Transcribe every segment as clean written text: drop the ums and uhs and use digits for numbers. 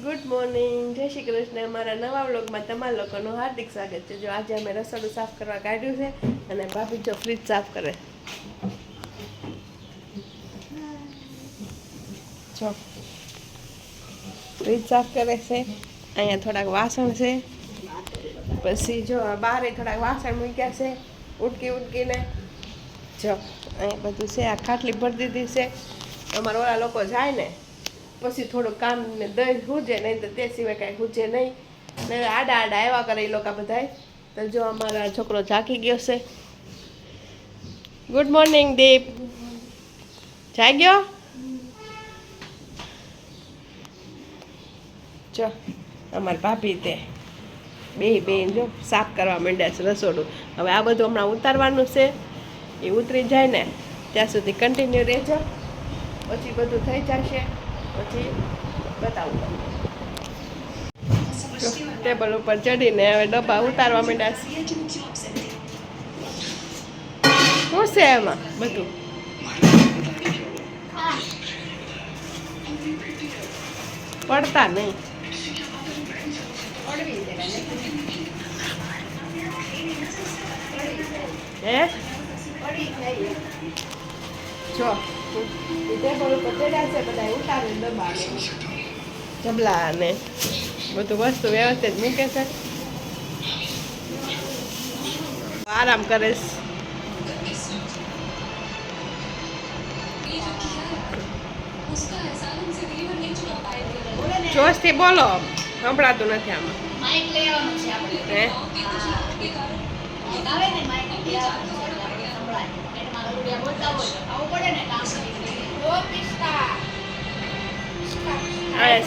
Good morning, જય શ્રી કૃષ્ણ. અમારા નવા વ્લોગમાં તમારા લોકોનું હાર્દિક સ્વાગત છે. જો આજે અમે રસોડું સાફ કરવા કાઢ્યું છે અને ભાભી જો ફ્રીજ સાફ કરે. જો ફ્રીજ સાફ કરે છે. અહીંયા થોડાક વાસણ છે, પછી જો બહાર થોડાક વાસણ મૂક્યા છે ઉટકીને. જો અહીંયા બધું છે. આ ખાટલી ભરી દીધી છે. અમારા ઓલા લોકો જાય ને પછી થોડું કામ ને દહીં હુજે, નહીં તો તે સિવાય કાંઈ હુજે નહીં. ને આડા આવ્યા કરે એ લોકો બધાય. તો જો અમારા છોકરો જાગી ગયો છે. ગુડ મોર્નિંગ દીપ. જાગ્યો? જો અમારા ભાભી તે બેન જો સાફ કરવા માંડ્યા છે રસોડું. હવે આ બધું હમણાં ઉતારવાનું છે. એ ઉતરી જાય ને ત્યાં સુધી કન્ટિન્યુ રહેજો, પછી બધું થઈ જશે પછી બતાવું તમને. ટેબલ ઉપર ચડીને હવે ડબ્બા ઉતારવા માંડ્યા છે. શું છે એમાં બધું? પડતા નહીં. હે જો ટેબલ ઉપર ચડ્યા છે બધા ઉતારે ડબ્બા જબલા ને બધું વસ્તુ વ્યવસ્થિત મૂકે છે. આરામ કરે છે. જોશથી બોલો, સંભળાતું નથી આમાં. હે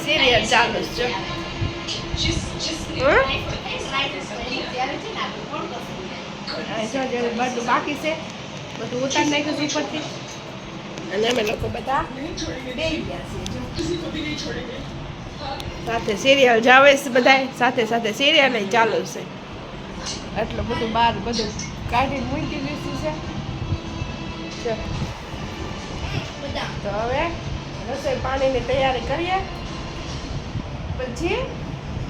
સિરિયલ ચાલુ છે. બધું બાકી છે, બધું ઉતાર નાખ્યું ઉપરથી અને અમે લોકો બધા બેસી ગયા છીએ. સાથે સિરિયલ જાવે છે બધા, સાથે સાથે સિરિયલ ચાલુ છે. એટલું બધું બહાર બધું કાઢીને મૂકી દીધું છે. તો હવે રસોઈ પાણીની તૈયારી કરીએ, પછી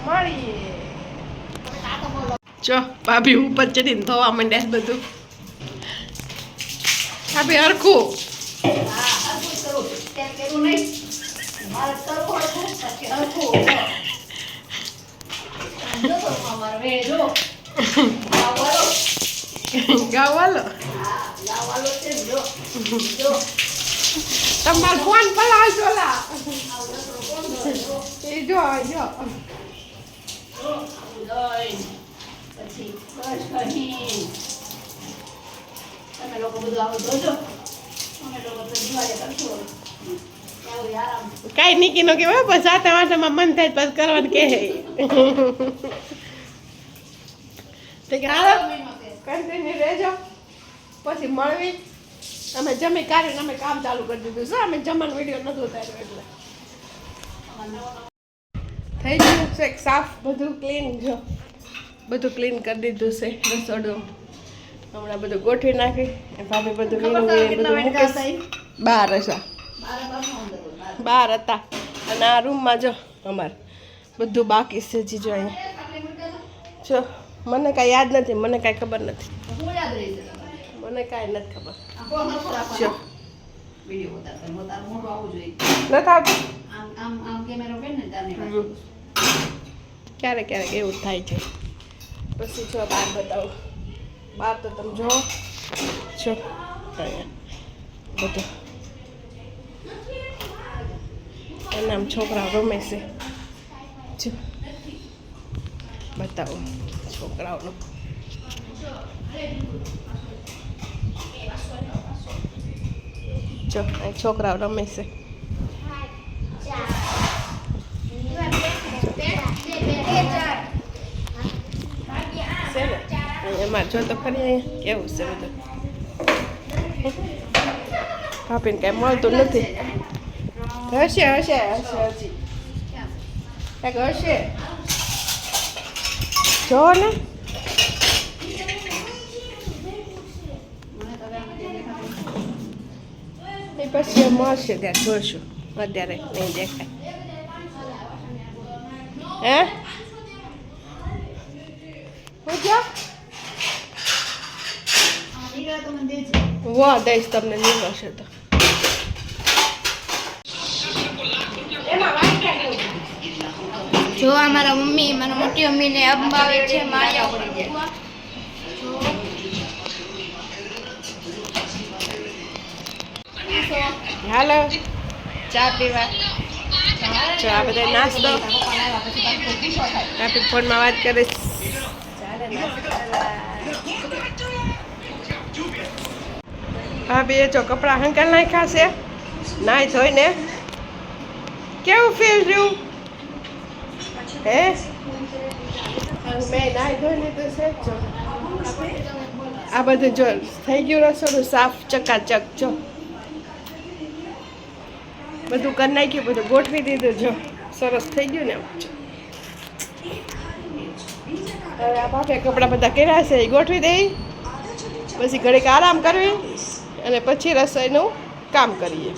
મળીએ. જો ભાભી ઉપર ચડીને ધોવા માંડ્યા બધું. ભાભી હરખું ગાવાલો તમારો ફોન પલાવજો લા. એ જો જો તમે લોકો બધું આવો જોજો. અમે લોકો તો દિવાળી કરશું. કાંઈ નીકી નો કે બસ સાથે વાંચવામાં મન થાય પછી કરવાનું કે કન્ટિન્યુ રહેજો, પછી મળવી. અમે જમી કાઢીને અમે કામ ચાલુ કરી દીધું છે. અમે જમવાનો વિડીયો નથી ઉતાર્યો એટલે થઈ ગયું છે સાફ, બધું ક્લીન. જો બધું ક્લીન કરી દીધું છે રસોડું. હમણાં બધું ગોઠવી નાખી. ભાભી બધું બહાર હશે, બહાર હતા. અને આ રૂમમાં જો અમારે બધું બાકી છે. જીજો અહીંયા જો મને કાંઈ યાદ નથી, મને કાંઈ ખબર નથી, મને કાંઈ નથી ખબર. જો નથી આવતું. ક્યારેક ક્યારેક એવું થાય છે. પછી જો બહાર બતાવું. બહાર તો તમે જો છો બધું અને આમ છોકરાઓ રમે છે. જો બતાવો છોકરાઓનું. જો છોકરાઓ રમે છે. એમાં જો તો ખરી અહીંયા કેવું છે બધું. ભાભીને કાંઈ મળતું નથી. હશે હશે હશે હજી કાંઈક હશે. જો ને એ પછી મળશે ત્યારે જોઈશું. અત્યારે નહીં દેખાય. હે હું ક્યાં વાહ દઈશ તમને નીલો છે તો જો અમારા મમ્મી મારા મોટી મમ્મીને અંબાવે છે માળિયા પડી જાય હાલો ચા પીવા જો આ બધા નાસ્તો આપી ફોનમાં વાત કરીશ હા બે જો કપડાં હંકાલ નાખ્યા છે નાઈ ધોઈને કેવું ફીલ થયું હે મેં નાઈ ધોઈ લીધું છે જો આ બધું જો થઈ ગયું રસોડું સાફ ચકાચક જો બધું કરી નાખ્યું બધું ગોઠવી દીધું જો સરસ થઈ ગયું ને હવે આ બાપે કપડાં બધા કર્યા છે એ ગોઠવી દઈ પછી ઘડીક આરામ કરવી અને પછી રસોઈનું કામ કરીએ